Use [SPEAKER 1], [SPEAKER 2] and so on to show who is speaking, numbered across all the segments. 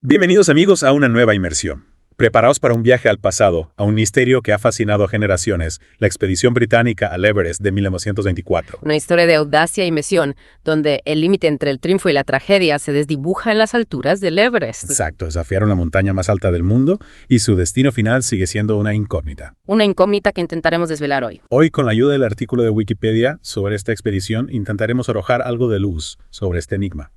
[SPEAKER 1] Bienvenidos amigos a una nueva inmersión. Preparaos para un viaje al pasado, a un misterio que ha fascinado a generaciones, la expedición británica al Everest de 1924.
[SPEAKER 2] Una historia de audacia y misión, donde el límite entre el triunfo y la tragedia se desdibuja en las alturas del Everest.
[SPEAKER 1] Exacto, desafiaron la montaña más alta del mundo y su destino final sigue siendo una incógnita.
[SPEAKER 2] Una incógnita que intentaremos desvelar hoy.
[SPEAKER 1] Hoy, con la ayuda del artículo de Wikipedia sobre esta expedición, intentaremos arrojar algo de luz sobre este enigma.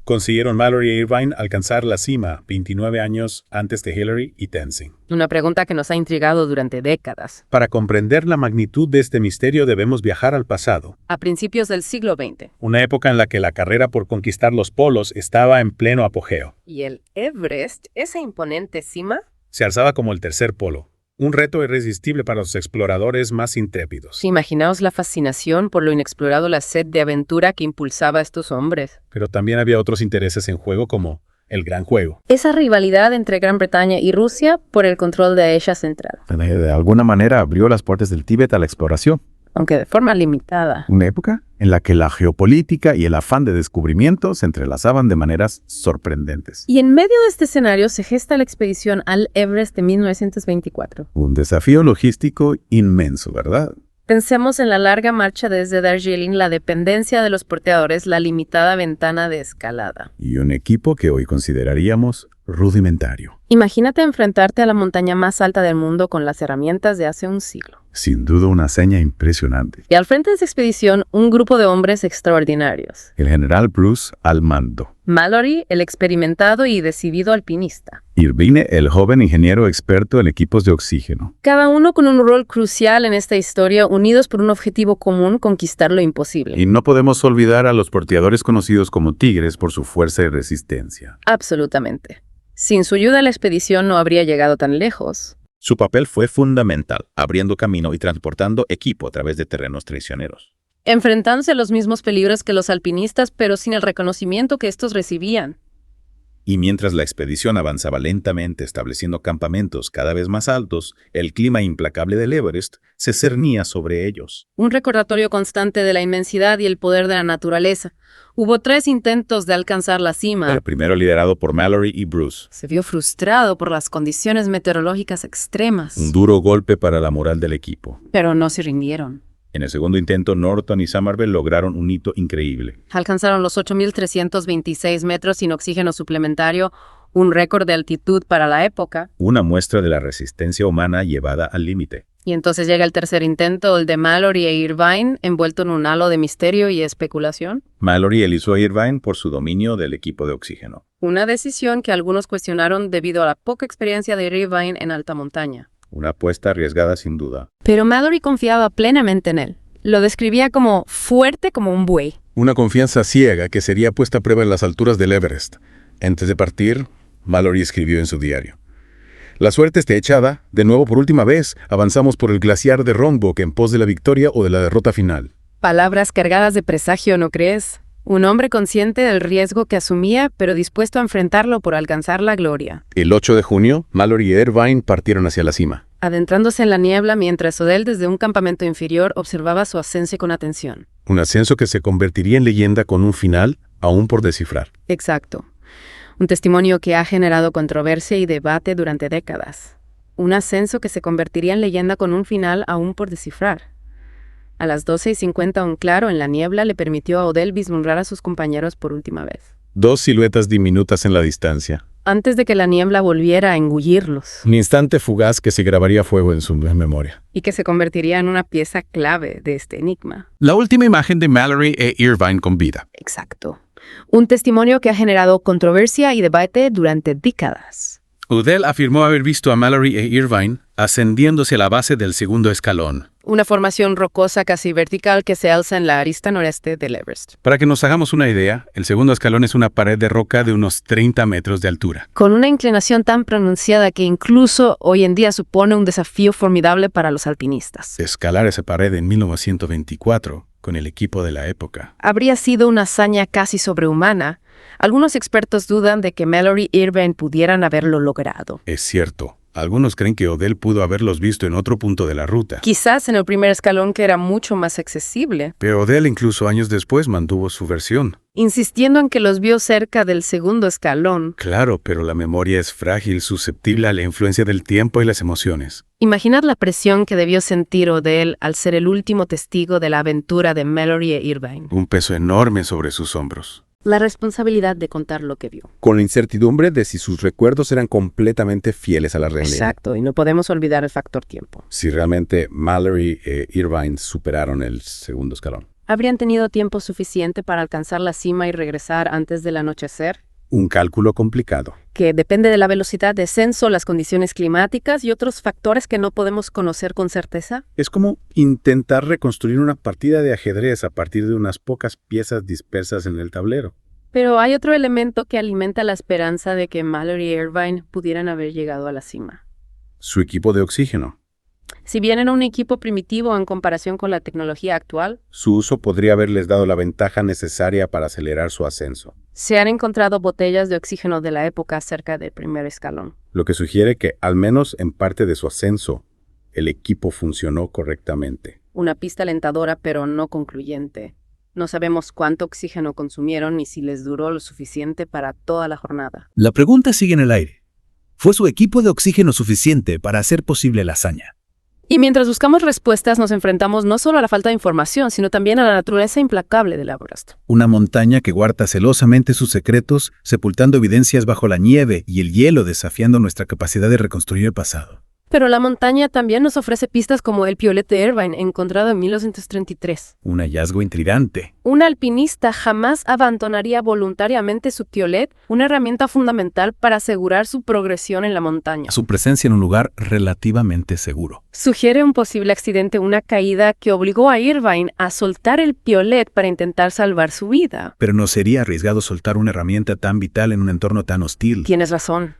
[SPEAKER 1] Consiguieron Mallory e Irvine alcanzar la cima 29 años antes de Hillary y Tenzing.
[SPEAKER 2] Una pregunta que nos ha intrigado durante décadas.
[SPEAKER 1] Para comprender la magnitud de este misterio debemos viajar al pasado,
[SPEAKER 2] A principios del siglo XX.
[SPEAKER 1] una época en la que la carrera por conquistar los polos estaba en pleno apogeo.
[SPEAKER 2] ¿Y el Everest, esa imponente cima?
[SPEAKER 1] Se alzaba como el tercer polo, un reto irresistible para los exploradores más intrépidos.
[SPEAKER 2] Imaginaos la fascinación por lo inexplorado, la sed de aventura que impulsaba a estos hombres.
[SPEAKER 1] Pero también había otros intereses en juego como el Gran Juego.
[SPEAKER 2] Esa rivalidad entre Gran Bretaña y Rusia por el control de Asia Central,
[SPEAKER 3] De alguna manera abrió las puertas del Tíbet a la exploración.
[SPEAKER 2] aunque de forma limitada.
[SPEAKER 3] Una época en la que la geopolítica y el afán de descubrimiento se entrelazaban de maneras sorprendentes.
[SPEAKER 2] Y en medio de este escenario se gesta la expedición al Everest de 1924.
[SPEAKER 3] Un desafío logístico inmenso, ¿verdad?
[SPEAKER 2] Pensemos en la larga marcha desde Darjeeling, la dependencia de los porteadores, la limitada ventana de escalada.
[SPEAKER 3] Y un equipo que hoy consideraríamos rudimentario.
[SPEAKER 2] Imagínate enfrentarte a la montaña más alta del mundo con las herramientas de hace un siglo.
[SPEAKER 3] Sin duda una hazaña impresionante.
[SPEAKER 2] Y al frente de esa expedición, un grupo de hombres extraordinarios.
[SPEAKER 3] El general Bruce al mando.
[SPEAKER 2] Mallory, el experimentado y decidido alpinista.
[SPEAKER 3] Irvine, el joven ingeniero experto en equipos de oxígeno.
[SPEAKER 2] Cada uno con un rol crucial en esta historia, unidos por un objetivo común: conquistar lo imposible.
[SPEAKER 3] Y no podemos olvidar a los porteadores conocidos como tigres por su fuerza y resistencia.
[SPEAKER 2] Absolutamente. Sin su ayuda, la expedición no habría llegado tan lejos.
[SPEAKER 4] Su papel fue fundamental, abriendo camino y transportando equipo a través de terrenos traicioneros.
[SPEAKER 2] Enfrentándose a los mismos peligros que los alpinistas, pero sin el reconocimiento que estos recibían.
[SPEAKER 4] Y mientras la expedición avanzaba lentamente estableciendo campamentos cada vez más altos, el clima implacable del Everest se cernía sobre ellos.
[SPEAKER 2] Un recordatorio constante de la inmensidad y el poder de la naturaleza. Hubo 3 intentos de alcanzar la cima.
[SPEAKER 4] El primero liderado por Mallory y Bruce.
[SPEAKER 2] Se vio frustrado por las condiciones meteorológicas extremas.
[SPEAKER 4] Un duro golpe para la moral del equipo.
[SPEAKER 2] Pero no se rindieron.
[SPEAKER 4] En el segundo intento, Norton y Somerville lograron un hito increíble.
[SPEAKER 2] Alcanzaron los 8.326 metros sin oxígeno suplementario, un récord de altitud para la época.
[SPEAKER 4] Una muestra de la resistencia humana llevada al límite.
[SPEAKER 2] Y entonces llega el tercer intento, el de Mallory e Irvine, envuelto en un halo de misterio y especulación.
[SPEAKER 4] Mallory eligió a Irvine por su dominio del equipo de oxígeno.
[SPEAKER 2] Una decisión que algunos cuestionaron debido a la poca experiencia de Irvine en alta montaña.
[SPEAKER 4] Una apuesta arriesgada sin duda.
[SPEAKER 2] Pero Mallory confiaba plenamente en él. Lo describía como fuerte como un buey.
[SPEAKER 5] Una confianza ciega que sería puesta a prueba en las alturas del Everest. Antes de partir, Mallory escribió en su diario: "La suerte está echada, de nuevo por última vez, avanzamos por el glaciar de Rongbuk en pos de la victoria o de la derrota final".
[SPEAKER 2] Palabras cargadas de presagio, ¿no crees? Un hombre consciente del riesgo que asumía, pero dispuesto a enfrentarlo por alcanzar la gloria.
[SPEAKER 5] El 8 de junio, Mallory y Irvine partieron hacia la cima.
[SPEAKER 2] Adentrándose en la niebla mientras Odell desde un campamento inferior observaba su ascenso con atención.
[SPEAKER 5] Un ascenso que se convertiría en leyenda con un final aún por descifrar.
[SPEAKER 2] Exacto. Un testimonio que ha generado controversia y debate durante décadas. Un ascenso que se convertiría en leyenda con un final aún por descifrar. A las 12:50 un claro en la niebla le permitió a Odell vislumbrar a sus compañeros por última vez.
[SPEAKER 5] 2 siluetas diminutas en la distancia.
[SPEAKER 2] Antes de que la niebla volviera a engullirlos.
[SPEAKER 5] Un instante fugaz que se grabaría a fuego en su memoria.
[SPEAKER 2] Y que se convertiría en una pieza clave de este enigma.
[SPEAKER 5] La última imagen de Mallory e Irvine con vida.
[SPEAKER 2] Exacto. Un testimonio que ha generado controversia y debate durante décadas.
[SPEAKER 5] Odell afirmó haber visto a Mallory e Irvine ascendiéndose a la base del segundo escalón.
[SPEAKER 2] Una formación rocosa casi vertical que se alza en la arista noreste del Everest.
[SPEAKER 5] Para que nos hagamos una idea, el segundo escalón es una pared de roca de unos 30 metros de altura.
[SPEAKER 2] Con una inclinación tan pronunciada que incluso hoy en día supone un desafío formidable para los alpinistas.
[SPEAKER 5] Escalar esa pared en 1924, con el equipo de la época.
[SPEAKER 2] Habría sido una hazaña casi sobrehumana. Algunos expertos dudan de que Mallory y Irvine pudieran haberlo logrado.
[SPEAKER 5] Es cierto, Algunos creen que Odell pudo haberlos visto en otro punto de la ruta.
[SPEAKER 2] Quizás en el primer escalón, que era mucho más accesible,
[SPEAKER 5] Pero Odell incluso años después mantuvo su versión.
[SPEAKER 2] insistiendo en que los vio cerca del segundo escalón.
[SPEAKER 5] Claro, pero la memoria es frágil, susceptible a la influencia del tiempo y las emociones.
[SPEAKER 2] Imaginad la presión que debió sentir Odell al ser el último testigo de la aventura de Mallory e Irvine.
[SPEAKER 5] Un peso enorme sobre sus hombros.
[SPEAKER 2] La responsabilidad de contar lo que vio.
[SPEAKER 6] Con la incertidumbre de si sus recuerdos eran completamente fieles a la realidad.
[SPEAKER 2] Exacto, y no podemos olvidar el factor tiempo.
[SPEAKER 6] Si realmente Mallory e Irvine superaron el segundo escalón.
[SPEAKER 2] ¿Habrían tenido tiempo suficiente para alcanzar la cima y regresar antes del anochecer?
[SPEAKER 6] Un cálculo complicado.
[SPEAKER 2] Que depende de la velocidad de descenso, las condiciones climáticas y otros factores que no podemos conocer con certeza.
[SPEAKER 1] Es como intentar reconstruir una partida de ajedrez a partir de unas pocas piezas dispersas en el tablero.
[SPEAKER 2] Pero hay otro elemento que alimenta la esperanza de que Mallory y Irvine pudieran haber llegado a la cima.
[SPEAKER 6] Su equipo de oxígeno.
[SPEAKER 2] Si bien era un equipo primitivo en comparación con la tecnología actual,
[SPEAKER 6] Su uso podría haberles dado la ventaja necesaria para acelerar su ascenso,
[SPEAKER 2] se han encontrado botellas de oxígeno de la época cerca del primer escalón.
[SPEAKER 6] lo que sugiere que, al menos en parte de su ascenso, el equipo funcionó correctamente.
[SPEAKER 2] Una pista alentadora, pero no concluyente. No sabemos cuánto oxígeno consumieron ni si les duró lo suficiente para toda la jornada.
[SPEAKER 7] La pregunta sigue en el aire. ¿Fue su equipo de oxígeno suficiente para hacer posible la hazaña?
[SPEAKER 2] Y mientras buscamos respuestas, nos enfrentamos no solo a la falta de información, sino también a la naturaleza implacable del Everest.
[SPEAKER 7] Una montaña que guarda celosamente sus secretos, sepultando evidencias bajo la nieve y el hielo, desafiando nuestra capacidad de reconstruir el pasado.
[SPEAKER 2] Pero la montaña también nos ofrece pistas como el piolet de Irvine, encontrado en 1933.
[SPEAKER 7] Un hallazgo intrigante.
[SPEAKER 2] Un alpinista jamás abandonaría voluntariamente su piolet, una herramienta fundamental para asegurar su progresión en la montaña.
[SPEAKER 7] Su presencia en un lugar relativamente seguro.
[SPEAKER 2] Sugiere un posible accidente, una caída que obligó a Irvine a soltar el piolet para intentar salvar su vida.
[SPEAKER 7] Pero no sería arriesgado soltar una herramienta tan vital en un entorno tan hostil.
[SPEAKER 2] Tienes razón.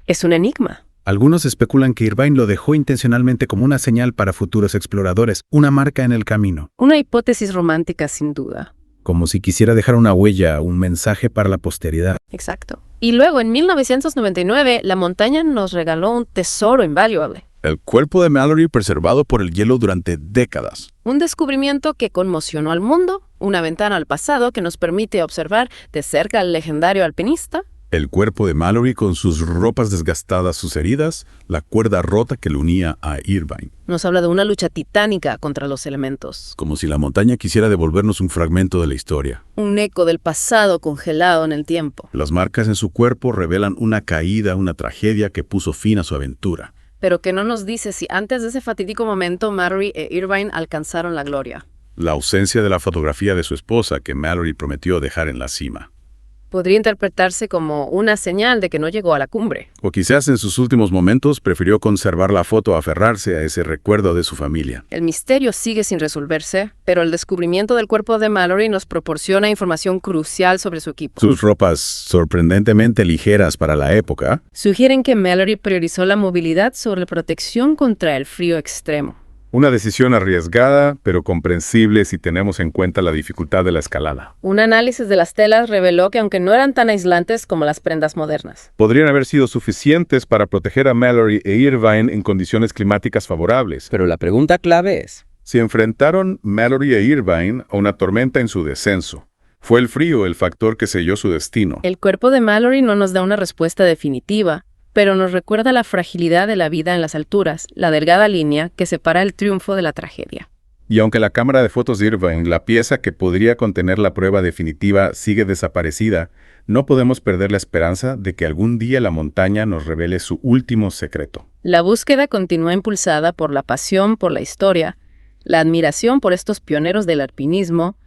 [SPEAKER 2] Es un enigma.
[SPEAKER 7] Algunos especulan que Irvine lo dejó intencionalmente como una señal para futuros exploradores, una marca en el camino.
[SPEAKER 2] Una hipótesis romántica, sin duda.
[SPEAKER 7] Como si quisiera dejar una huella, un mensaje para la posteridad.
[SPEAKER 2] Exacto. Y luego, en 1999, la montaña nos regaló un tesoro invaluable.
[SPEAKER 5] El cuerpo de Mallory preservado por el hielo durante décadas.
[SPEAKER 2] Un descubrimiento que conmocionó al mundo, una ventana al pasado que nos permite observar de cerca al legendario alpinista.
[SPEAKER 5] El cuerpo de Mallory con sus ropas desgastadas, sus heridas, la cuerda rota que lo unía a Irvine.
[SPEAKER 2] Nos habla de una lucha titánica contra los elementos.
[SPEAKER 5] Como si la montaña quisiera devolvernos un fragmento de la historia.
[SPEAKER 2] Un eco del pasado congelado en el tiempo.
[SPEAKER 5] Las marcas en su cuerpo revelan una caída, una tragedia que puso fin a su aventura.
[SPEAKER 2] Pero que no nos dice si antes de ese fatídico momento Mallory e Irvine alcanzaron la gloria.
[SPEAKER 5] La ausencia de la fotografía de su esposa que Mallory prometió dejar en la cima.
[SPEAKER 2] Podría interpretarse como una señal de que no llegó a la cumbre.
[SPEAKER 5] O quizás en sus últimos momentos prefirió conservar la foto a aferrarse a ese recuerdo de su familia.
[SPEAKER 2] El misterio sigue sin resolverse, pero el descubrimiento del cuerpo de Mallory nos proporciona información crucial sobre su equipo.
[SPEAKER 5] Sus ropas sorprendentemente ligeras para la época
[SPEAKER 2] Sugieren que Mallory priorizó la movilidad sobre la protección contra el frío extremo.
[SPEAKER 8] Una decisión arriesgada, pero comprensible si tenemos en cuenta la dificultad de la escalada.
[SPEAKER 2] Un análisis de las telas reveló que aunque no eran tan aislantes como las prendas modernas,
[SPEAKER 8] Podrían haber sido suficientes para proteger a Mallory e Irvine en condiciones climáticas favorables.
[SPEAKER 9] Pero la pregunta clave es,
[SPEAKER 8] Se enfrentaron Mallory e Irvine a una tormenta en su descenso. Fue el frío el factor que selló su destino.
[SPEAKER 2] el cuerpo de Mallory no nos da una respuesta definitiva, pero nos recuerda la fragilidad de la vida en las alturas, la delgada línea que separa el triunfo de la tragedia.
[SPEAKER 8] Y aunque la cámara de fotos de Irvine, la pieza que podría contener la prueba definitiva, sigue desaparecida, no podemos perder la esperanza de que algún día la montaña nos revele su último secreto.
[SPEAKER 2] La búsqueda continúa impulsada por la pasión por la historia, la admiración por estos pioneros del alpinismo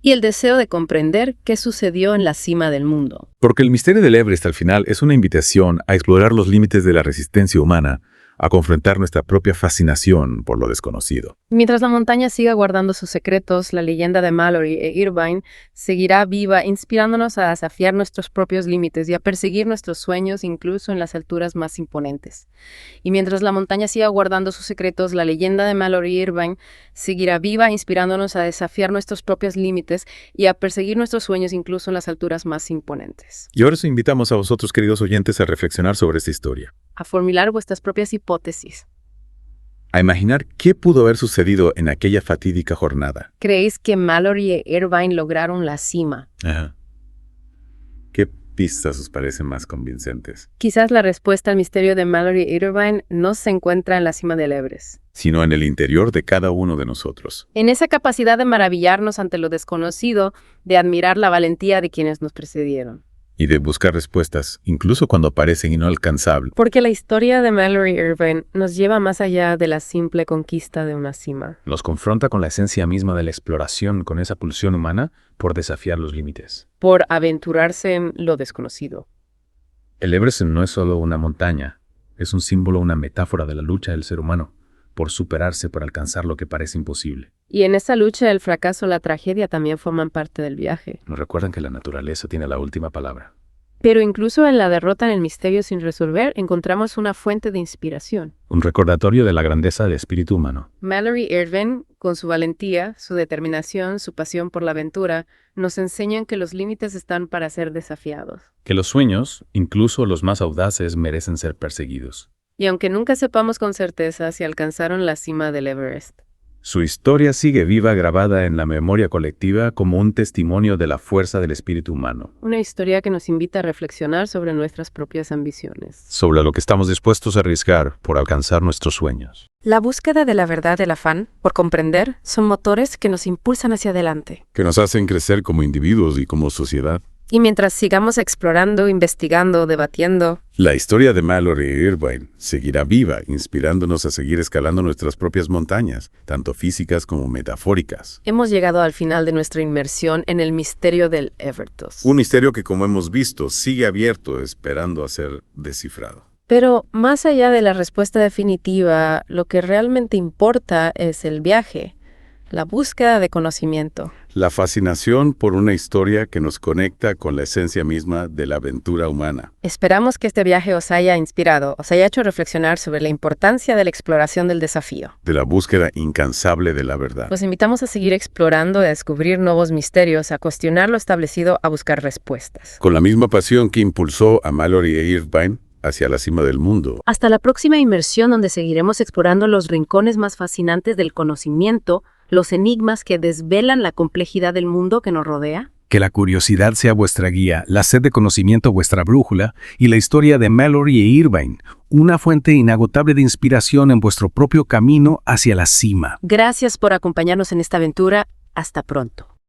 [SPEAKER 2] y el deseo de comprender qué sucedió en la cima del mundo.
[SPEAKER 3] Porque el misterio del Everest al final es una invitación a explorar los límites de la resistencia humana, a confrontar nuestra propia fascinación por lo desconocido.
[SPEAKER 2] Mientras la montaña siga guardando sus secretos, la leyenda de Mallory e Irvine seguirá viva, inspirándonos a desafiar nuestros propios límites y a perseguir nuestros sueños incluso en las alturas más imponentes. Y mientras la montaña siga guardando sus secretos, la leyenda de Mallory e Irvine seguirá viva, inspirándonos a desafiar nuestros propios límites y a perseguir nuestros sueños incluso en las alturas más imponentes.
[SPEAKER 1] Y ahora os invitamos a vosotros, queridos oyentes, a reflexionar sobre esta historia.
[SPEAKER 2] a formular vuestras propias hipótesis.
[SPEAKER 3] A imaginar qué pudo haber sucedido en aquella fatídica jornada.
[SPEAKER 2] ¿Creéis que Mallory e Irvine lograron la cima?
[SPEAKER 3] Ajá. ¿Qué pistas os parecen más convincentes?
[SPEAKER 2] Quizás la respuesta al misterio de Mallory e Irvine no se encuentra en la cima del Everest,
[SPEAKER 3] Sino en el interior de cada uno de nosotros.
[SPEAKER 2] en esa capacidad de maravillarnos ante lo desconocido, de admirar la valentía de quienes nos precedieron.
[SPEAKER 3] Y de buscar respuestas, incluso cuando parecen inalcanzables.
[SPEAKER 2] Porque la historia de Mallory e Irvine nos lleva más allá de la simple conquista de una cima.
[SPEAKER 9] Nos confronta con la esencia misma de la exploración, con esa pulsión humana por desafiar los límites.
[SPEAKER 2] Por aventurarse en lo desconocido.
[SPEAKER 9] El Everest no es solo una montaña, es un símbolo, una metáfora de la lucha del ser humano, por superarse, por alcanzar lo que parece imposible.
[SPEAKER 2] Y en esa lucha el fracaso y la tragedia también forman parte del viaje.
[SPEAKER 9] Nos recuerdan que la naturaleza tiene la última palabra.
[SPEAKER 2] Pero incluso en la derrota en el misterio sin resolver encontramos una fuente de inspiración.
[SPEAKER 9] Un recordatorio de la grandeza del espíritu humano.
[SPEAKER 2] Mallory e Irvine, con su valentía, su determinación, su pasión por la aventura, nos enseñan que los límites están para ser desafiados.
[SPEAKER 9] Que los sueños, incluso los más audaces, merecen ser perseguidos.
[SPEAKER 2] Y aunque nunca sepamos con certeza si alcanzaron la cima del Everest,
[SPEAKER 3] Su historia sigue viva, grabada en la memoria colectiva como un testimonio de la fuerza del espíritu humano.
[SPEAKER 2] una historia que nos invita a reflexionar sobre nuestras propias ambiciones.
[SPEAKER 3] Sobre lo que estamos dispuestos a arriesgar por alcanzar nuestros sueños.
[SPEAKER 2] La búsqueda de la verdad, el afán por comprender, son motores que nos impulsan hacia adelante.
[SPEAKER 5] Que nos hacen crecer como individuos y como sociedad.
[SPEAKER 2] Y mientras sigamos explorando, investigando, debatiendo,
[SPEAKER 5] La historia de Mallory e Irvine seguirá viva, inspirándonos a seguir escalando nuestras propias montañas, tanto físicas como metafóricas.
[SPEAKER 2] hemos llegado al final de nuestra inmersión en el misterio del Everest.
[SPEAKER 5] Un misterio que, como hemos visto, sigue abierto, esperando a ser descifrado.
[SPEAKER 2] Pero más allá de la respuesta definitiva, lo que realmente importa es el viaje, la búsqueda de conocimiento.
[SPEAKER 5] La fascinación por una historia que nos conecta con la esencia misma de la aventura humana.
[SPEAKER 2] Esperamos que este viaje os haya inspirado, os haya hecho reflexionar sobre la importancia de la exploración del desafío.
[SPEAKER 5] De la búsqueda incansable de la verdad.
[SPEAKER 2] Os invitamos a seguir explorando, a descubrir nuevos misterios, a cuestionar lo establecido, a buscar respuestas.
[SPEAKER 5] Con la misma pasión que impulsó a Mallory e Irvine hacia la cima del mundo.
[SPEAKER 2] Hasta la próxima inmersión, donde seguiremos explorando los rincones más fascinantes del conocimiento, los enigmas que desvelan la complejidad del mundo que nos rodea.
[SPEAKER 7] Que la curiosidad sea vuestra guía, la sed de conocimiento vuestra brújula y la historia de Mallory e Irvine, una fuente inagotable de inspiración en vuestro propio camino hacia la cima.
[SPEAKER 2] Gracias por acompañarnos en esta aventura. Hasta pronto.